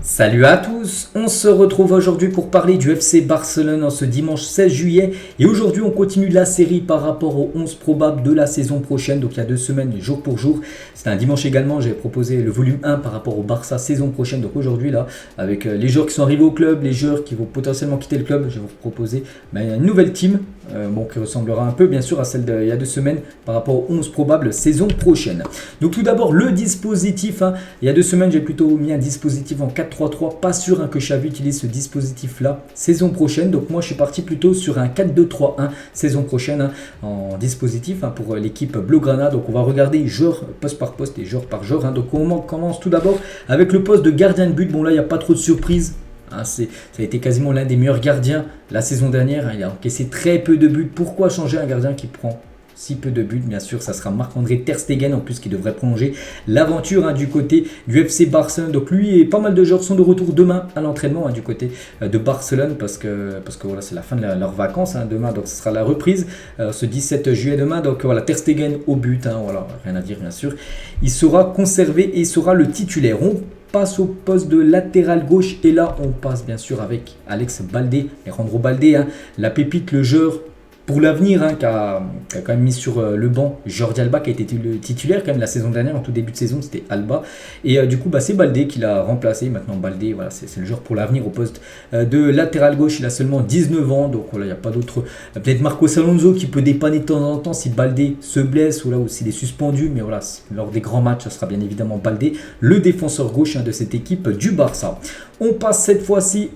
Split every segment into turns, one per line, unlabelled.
Salut à tous, on se retrouve aujourd'hui pour parler du FC Barcelone en ce dimanche 16 juillet et aujourd'hui on continue la série par rapport aux 11 probables de la saison prochaine, donc il y a 2 semaines jour pour jour. C'était un dimanche également, j'ai proposé le volume 1 par rapport au Barça saison prochaine, donc aujourd'hui là avec les joueurs qui sont arrivés au club, les joueurs qui vont potentiellement quitter le club, je vais vous proposer une nouvelle team qui ressemblera un peu bien sûr à celle d'il y a 2 semaines par rapport aux 11 probables saison prochaine. Donc tout d'abord le dispositif, il y a 2 semaines j'ai plutôt mis un dispositif en 4-3-3, pas sûr que Xavi utilise ce dispositif là saison prochaine, donc moi je suis parti plutôt sur un 4-2-3-1 saison prochaine en dispositif pour l'équipe Blaugrana. Donc on va regarder joueur poste par poste et joueur par joueur, donc on commence tout d'abord avec le poste de gardien de but. Bon là il n'y a pas trop de surprise. Ça a été quasiment l'un des meilleurs gardiens la saison dernière. Il a encaissé très peu de buts. Pourquoi changer un gardien qui prend si peu de buts? Bien sûr, ça sera Marc-André Ter Stegen en plus qui devrait prolonger l'aventure du côté du FC Barcelone. Donc lui et pas mal de joueurs sont de retour demain à l'entraînement du côté de Barcelone parce que voilà, c'est la fin de leurs vacances demain. Donc ce sera la reprise ce 17 juillet demain. Donc voilà, Ter Stegen au but. Voilà, rien à dire bien sûr. Il sera conservé et il sera le titulaire. On passe au poste de latéral gauche et là on passe bien sûr avec Alex Baldé, Alejandro Baldé, la pépite, le joueur pour l'avenir qui a quand même mis sur le banc Jordi Alba qui a été le titulaire quand même la saison dernière. En tout début de saison c'était Alba et du coup c'est Baldé qui l'a remplacé. Maintenant Baldé, voilà, c'est le joueur pour l'avenir au poste de latéral gauche. Il a seulement 19 ans, donc voilà, il n'y a pas d'autre. Peut-être Marcos Alonso qui peut dépanner de temps en temps si Baldé se blesse ou s'il est suspendu, mais voilà, lors des grands matchs ça sera bien évidemment Baldé, le défenseur gauche de cette équipe du Barça. On passe cette fois-ci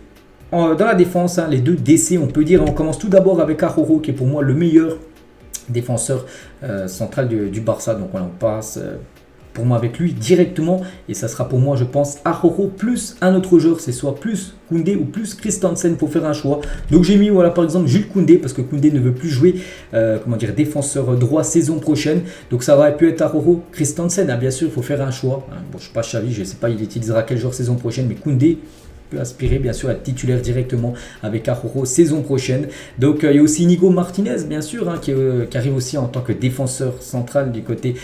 dans la défense, les deux DC on peut dire. On commence tout d'abord avec Araujo qui est pour moi le meilleur défenseur central du Barça. Donc voilà, on passe pour moi avec lui directement et ça sera pour moi je pense Araujo plus un autre joueur, c'est soit plus Koundé ou plus Christensen pour faire un choix. Donc j'ai mis par exemple Jules Koundé parce que Koundé ne veut plus jouer défenseur droit saison prochaine. Donc ça aurait pu être Araujo, Christensen, bien sûr il faut faire un choix. Bon, je ne suis pas Xavi, je ne sais pas il utilisera quel joueur saison prochaine, mais Koundé peut aspirer bien sûr à être titulaire directement avec Araujo saison prochaine. Donc il y a aussi Inigo Martinez bien sûr qui arrive aussi en tant que défenseur central du côté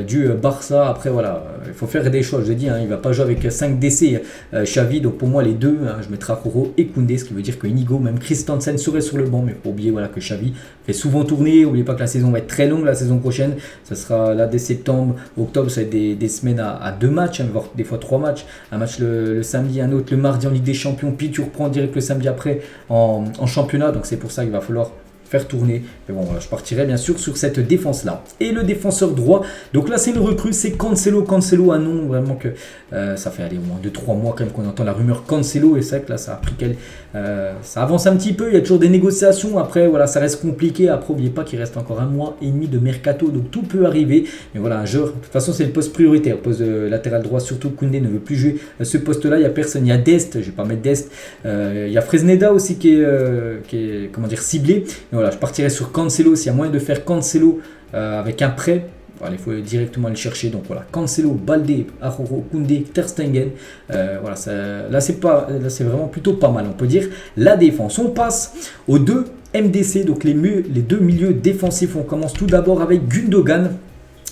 du Barça. Après voilà, il faut faire des choix, je dis, il ne va pas jouer avec 5 DC Xavi, donc pour moi les deux, je mettrai Araujo et Koundé, ce qui veut dire que Inigo, même Christensen serait sur le banc, mais il faut oublier que Xavi fait souvent tourner. N'oubliez pas que la saison va être très longue la saison prochaine, ça sera là dès septembre, octobre, ça va être des semaines à 2 matchs, voire des fois 3 matchs, un match le samedi, un autre le mardi en Ligue des Champions, puis tu reprends direct le samedi après en championnat. Donc c'est pour ça qu'il va falloir faire tourner. Mais bon, voilà, je partirai bien sûr sur cette défense-là. Et le défenseur droit, donc là c'est une recrue, c'est Cancelo. Cancelo, un nom vraiment que ça fait au moins 2-3 mois quand même qu'on entend la rumeur Cancelo. Et c'est vrai que là ça a pris ça avance un petit peu, il y a toujours des négociations. Après voilà, ça reste compliqué. Après n'oubliez pas qu'il reste encore 1 mois et demi de mercato, donc tout peut arriver. Mais voilà, un joueur, de toute façon c'est le poste prioritaire, le poste de latéral droit, surtout Koundé ne veut plus jouer ce poste-là. Il n'y a personne, il y a Dest, je ne vais pas mettre Dest, il y a Fresneda aussi qui est ciblé. Mais voilà, je partirais sur Cancelo. S'il y a moyen de faire Cancelo avec un prêt, voilà, il faut directement aller chercher. Donc voilà, Cancelo, Baldé, Araujo, Koundé, Ter Stegen. Voilà, là c'est vraiment plutôt pas mal, on peut dire. La défense, on passe aux 2 MDC, donc les 2 milieux défensifs. On commence tout d'abord avec Gundogan.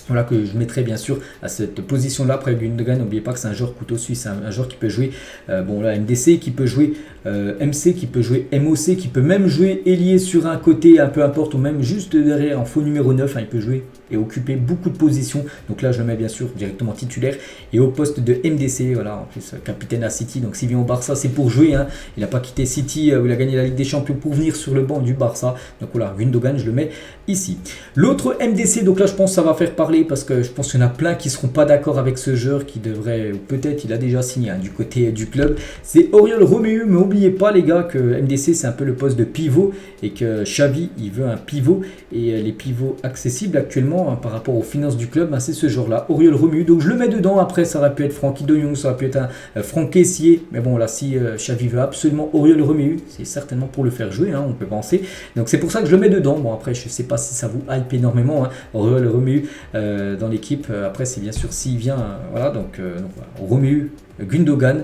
Voilà, que je mettrai bien sûr à cette position-là. Après Gundogan, n'oubliez pas que c'est un joueur couteau suisse, un joueur qui peut jouer MDC, qui peut jouer MC, qui peut jouer MOC, qui peut même jouer ailier sur un côté, peu importe, ou même juste derrière en faux numéro 9, il peut jouer et occuper beaucoup de positions. Donc là je le mets bien sûr directement titulaire. Et au poste de MDC, voilà, en plus capitaine à City, donc s'il vient au Barça c'est pour jouer, il n'a pas quitté City où il a gagné la Ligue des Champions pour venir sur le banc du Barça. Donc voilà, Gundogan je le mets ici. L'autre MDC, donc là je pense que ça va faire parler parce que je pense qu'il y en a plein qui ne seront pas d'accord avec ce joueur qui devrait, ou peut-être il a déjà signé du côté du club, c'est Oriol Romeu. Mais n'oubliez pas les gars que MDC c'est un peu le poste de pivot et que Xavi il veut un pivot, et les pivots accessibles actuellement par rapport aux finances du club, c'est ce joueur-là, Oriol Romeu. Donc je le mets dedans. Après ça aurait pu être Francky de Jong, ça aurait pu être un Franck Kessié, mais bon là si Xavi veut absolument Oriol Romeu, c'est certainement pour le faire jouer, on peut penser. Donc c'est pour ça que je le mets dedans. Bon après je sais pas si ça vous hype énormément, Oriol Romeu dans l'équipe. Après c'est bien sûr s'il vient, voilà, donc voilà, Romeu, Gundogan,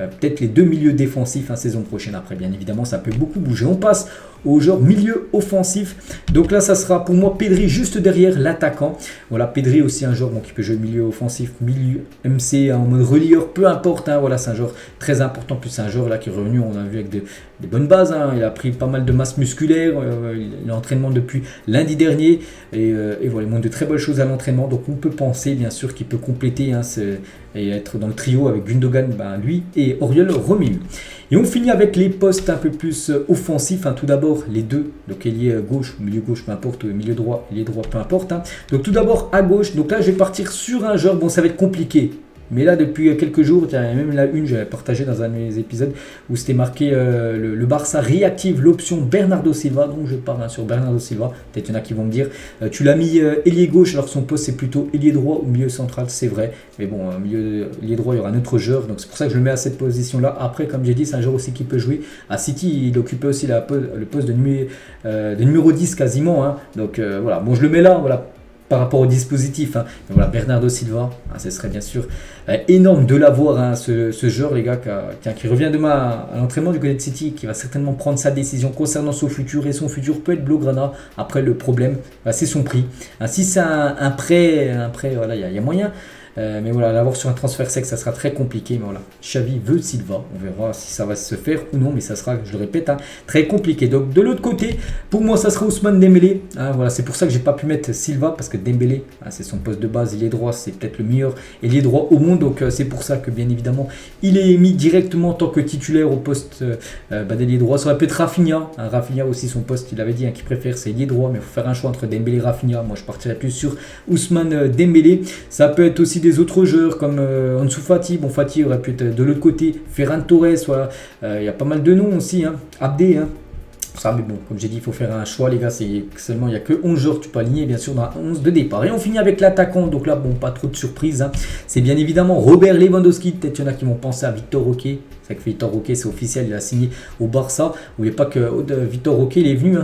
peut-être les 2 milieux défensifs saison prochaine. Après, bien évidemment, ça peut beaucoup bouger. On passe au genre milieu offensif. Donc là, ça sera pour moi Pedri juste derrière l'attaquant. Voilà, Pedri aussi un joueur qui peut jouer milieu offensif, milieu MC en mode relieur, peu importe. Voilà, c'est un joueur très important. Plus c'est un joueur là qui est revenu, on a vu avec des bonnes bases. Il a pris pas mal de masse musculaire. Il est en entraînement depuis lundi dernier. Et voilà, il montre de très bonnes choses à l'entraînement. Donc on peut penser bien sûr qu'il peut compléter et être dans le trio avec Gundogan, lui et Oriol Romeu. Et on finit avec les postes un peu plus offensifs. Tout d'abord, les deux, donc ailier gauche, milieu gauche, peu importe, milieu droit, ailier droit, peu importe. Donc tout d'abord à gauche, donc là je vais partir sur un joueur, bon ça va être compliqué. Mais là, depuis quelques jours, il y a même là une, j'avais partagé dans un de mes épisodes où c'était marqué le Barça réactive l'option Bernardo Silva. Donc je parle sur Bernardo Silva. Peut-être il y en a qui vont me dire tu l'as mis ailier gauche alors que son poste c'est plutôt ailier droit ou milieu central, c'est vrai. Mais bon, ailier droit, il y aura un autre joueur. Donc c'est pour ça que je le mets à cette position-là. Après, comme j'ai dit, c'est un joueur aussi qui peut jouer. À City, il occupait aussi le poste de numéro 10 quasiment. Donc voilà, bon, je le mets là, voilà. Par rapport au dispositif. Mais voilà, Bernardo Silva, ce serait bien sûr énorme de l'avoir, ce joueur, les gars, qui revient demain à l'entraînement du côté de City, qui va certainement prendre sa décision concernant son futur, et son futur peut être Blaugrana. Après, le problème, c'est son prix. Si c'est un prêt, voilà, il y a moyen. Mais voilà, l'avoir sur un transfert sec, ça sera très compliqué. Mais voilà, Xavi veut Silva. On verra si ça va se faire ou non, mais ça sera, je le répète, très compliqué. Donc de l'autre côté, pour moi, ça sera Ousmane Dembélé. Voilà, c'est pour ça que j'ai pas pu mettre Silva, parce que Dembélé, c'est son poste de base, il est droit, c'est peut-être le meilleur ailier droit au monde. Donc c'est pour ça que bien évidemment, il est mis directement en tant que titulaire au poste d'ailier droit. Ça aurait pu être Rafinha. Rafinha aussi, son poste, il avait dit qu'il préfère, c'est ailier droit, mais il faut faire un choix entre Dembélé et Rafinha. Moi, je partirais plus sur Ousmane Dembélé. Ça peut être aussi des autres joueurs comme Ansu Fati. Bon, Fati aurait pu être de l'autre côté. Ferran Torres, voilà. Il y a pas mal de noms aussi. Abdé, ça, mais bon, comme j'ai dit, il faut faire un choix, les gars. C'est seulement, il n'y a que 11 joueurs que tu peux aligner, bien sûr, dans la 11 de départ. Et on finit avec l'attaquant. Donc là, bon, pas trop de surprise. C'est bien évidemment Robert Lewandowski. Peut-être qu'il y en a qui vont penser à Victor Roque. C'est que Victor Roque, c'est officiel, il a signé au Barça. N'oubliez pas que Victor Roque, il est venu.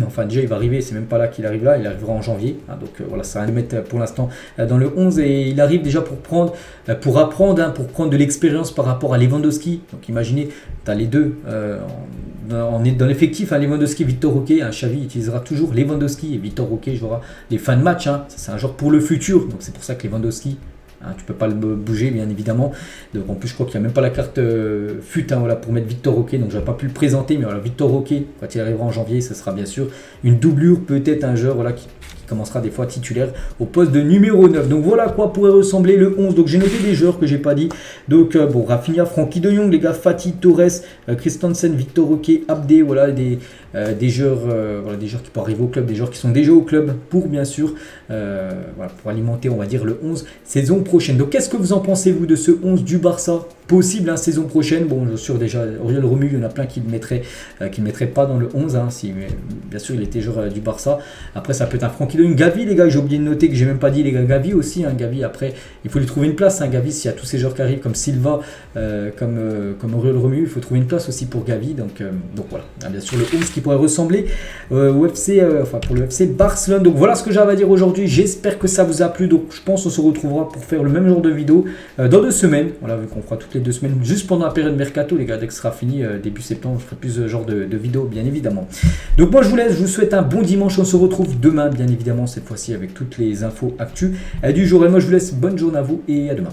Enfin, déjà, il va arriver. C'est même pas là qu'il arrive là. Il arrivera en janvier. Donc voilà, ça va le mettre pour l'instant dans le 11. Et il arrive déjà pour apprendre, pour prendre de l'expérience par rapport à Lewandowski. Donc imaginez, tu as les deux dans l'effectif, Lewandowski et Victor Roque. Xavi utilisera toujours Lewandowski et Victor Roque jouera les fins de match. C'est un joueur pour le futur. Donc c'est pour ça que Lewandowski, tu peux pas le bouger, bien évidemment. Donc en plus, je crois qu'il n'y a même pas la carte FUT voilà, pour mettre Victor Roque. Donc je n'aurais pas pu le présenter. Mais voilà, Victor Roque, quand il arrivera en janvier, ce sera bien sûr une doublure, peut-être un joueur qui commencera des fois titulaire au poste de numéro 9. Donc voilà à quoi pourrait ressembler le 11. Donc j'ai noté des joueurs que j'ai pas dit. Donc bon, Rafinha, Frenkie de Jong, les gars, Fati, Torres, Christensen, Victor Roque, Abdé, voilà des joueurs qui peuvent arriver au club, des joueurs qui sont déjà au club pour bien sûr pour alimenter, on va dire, le 11 saison prochaine. Donc qu'est-ce que vous en pensez, vous, de ce 11 du Barça possible saison prochaine? Bon, je suis sûr déjà, Oriol Romeu, il y en a plein qui ne le mettraient pas dans le 11, si bien sûr il était joueur du Barça. Après ça peut être un Frenkie de Jong, Gavi, les gars, j'ai oublié de noter que j'ai même pas dit, les gars, Gavi aussi, Gavi, après il faut lui trouver une place, Gavi, s'il y a tous ces joueurs qui arrivent comme Silva, comme Oriol Romeu, il faut trouver une place aussi pour Gavi. Donc voilà, bien sûr le 11 qui pourrait ressembler pour le FC Barcelone. Donc voilà ce que j'avais à dire aujourd'hui. J'espère que ça vous a plu. Donc je pense qu'on se retrouvera pour faire le même genre de vidéo dans 2 semaines. Voilà, vu qu'on fera toutes les 2 semaines, juste pendant la période mercato, les gars. Dès que ce sera fini, début septembre, je ferai plus ce genre de vidéos, bien évidemment. Donc moi je vous laisse, je vous souhaite un bon dimanche. On se retrouve demain, bien évidemment, cette fois-ci avec toutes les infos actu du jour. Et moi je vous laisse, bonne journée à vous et à demain.